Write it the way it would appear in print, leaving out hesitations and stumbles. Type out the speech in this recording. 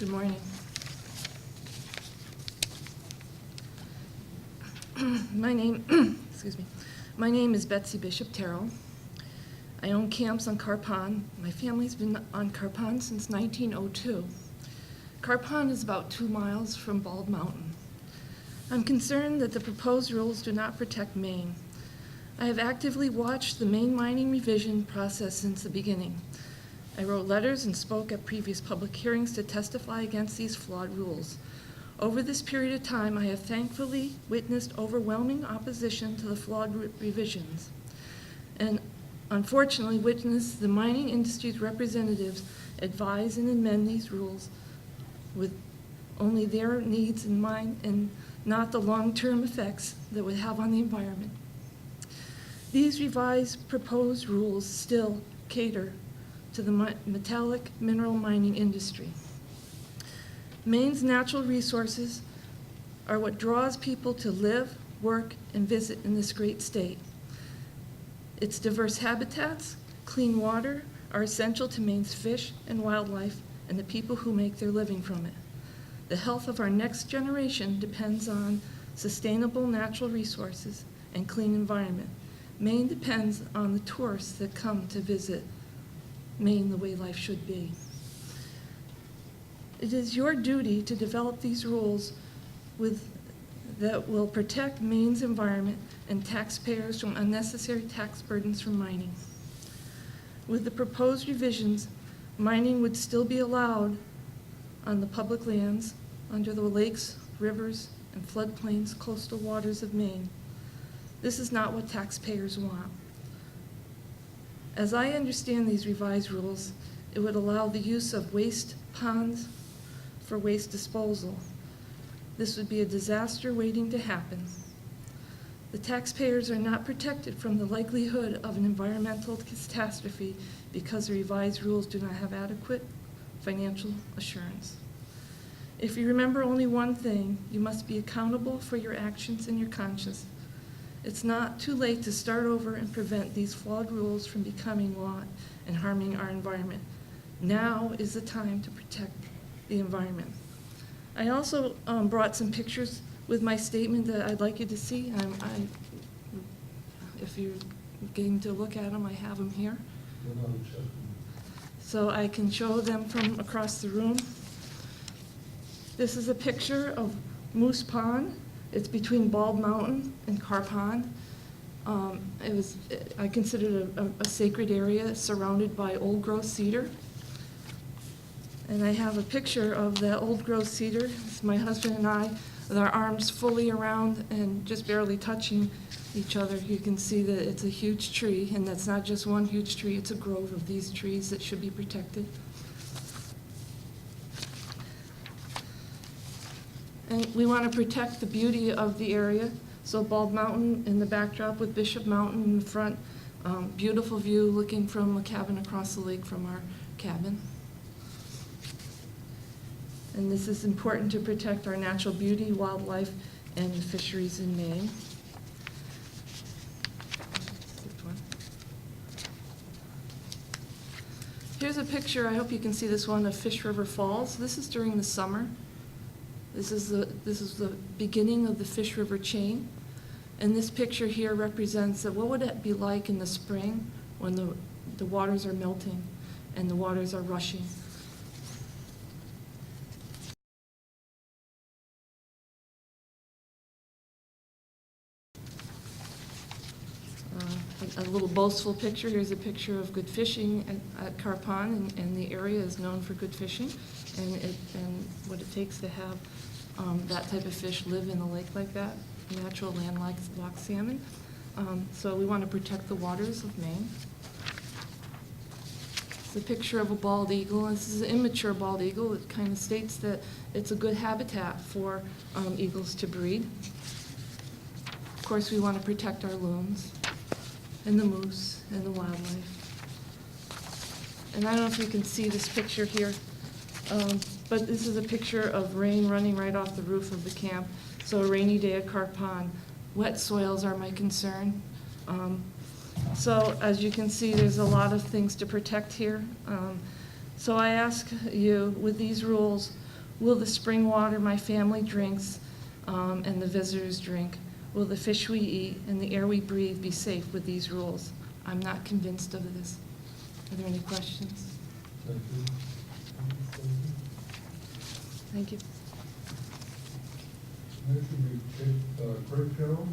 Good morning. My name is BetsyBishopTerrell. I own camps on Carr Pond. My family's been on Carr Pond since 1902. Carr Pond is about 2 miles from Bald Mountain. I'm concerned that the proposed rules do not protect Maine. I have actively watched the Maine mining revision process since the beginning. I wrote letters and spoke at previous public hearings to testify against these flawed rules. Over this period of time, I have thankfully witnessed overwhelming opposition to the flawed revisions, and unfortunately witnessed the mining industry's representatives advise and amend these rules with only their needs in mind and not the long-term effects that would have on the environment. These revised proposed rules still cater to the metallic mineral mining industry. Maine's natural resources are what draws people to live, work, and visit in this great state. Its diverse habitats, clean water are essential to Maine's fish and wildlife and the people who make their living from it. The health of our next generation depends on sustainable natural resources and clean environment. Maine depends on the tourists that come to visit Maine the way life should be. It is your duty to develop these rules that will protect Maine's environment and taxpayers from unnecessary tax burdens from mining. With the proposed revisions, mining would still be allowed on the public lands under the lakes, rivers, and floodplains coastal waters of Maine. This is not what taxpayers want. As I understand these revised rules, it would allow the use of waste ponds for waste disposal. This would be a disaster waiting to happen. The taxpayers are not protected from the likelihood of an environmental catastrophe because the revised rules do not have adequate financial assurance. If you remember only one thing, you must be accountable for your actions and your conscience. It's not too late to start over and prevent these flawed rules from becoming law and harming our environment. Now is the time to protect the environment. I also brought some pictures with my statement that I'd like you to see. If you're getting to look at them, I have them here. So I can show them from across the room. This is a picture of Moose Pond. It's between Bald Mountain and Carr Pond. I consider it a sacred area surrounded by old-growth cedar. And I have a picture of that old-growth cedar. It's my husband and I with our arms fully around and just barely touching each other. You can see that it's a huge tree, and that's not just one huge tree, it's a grove of these trees that should be protected. And we want to protect the beauty of the area. So Bald Mountain in the backdrop with Bishop Mountain in the front. Beautiful view looking from a cabin across the lake from our cabin. And this is important to protect our natural beauty, wildlife, and the fisheries in Maine. Here's a picture, I hope you can see this one, of Fish River Falls. This is during the summer. This is the beginning of the Fish River chain. And this picture here represents what would it be like in the spring when the waters are melting and the waters are rushing. A little boastful picture. Here's a picture of good fishing at Carr Pond, and the area is known for good fishing, and what it takes to have that type of fish live in a lake like that, natural landlocked salmon. So we want to protect the waters of Maine. It's a picture of a bald eagle. This is an immature bald eagle. It kind of states that it's a good habitat for eagles to breed. Of course, we want to protect our loons and the moose and the wildlife. And I don't know if you can see this picture here, but this is a picture of rain running right off the roof of the camp. So a rainy day at Carr Pond. Wet soils are my concern. So as you can see, there's a lot of things to protect here. So I ask you, with these rules, Will the spring water my family drinks and the visitors drink, will the fish we eat and the air we breathe be safe with these rules? I'm not convinced of this. Are there any questions? Thank you. Thank you. Next would be Craig Terrell.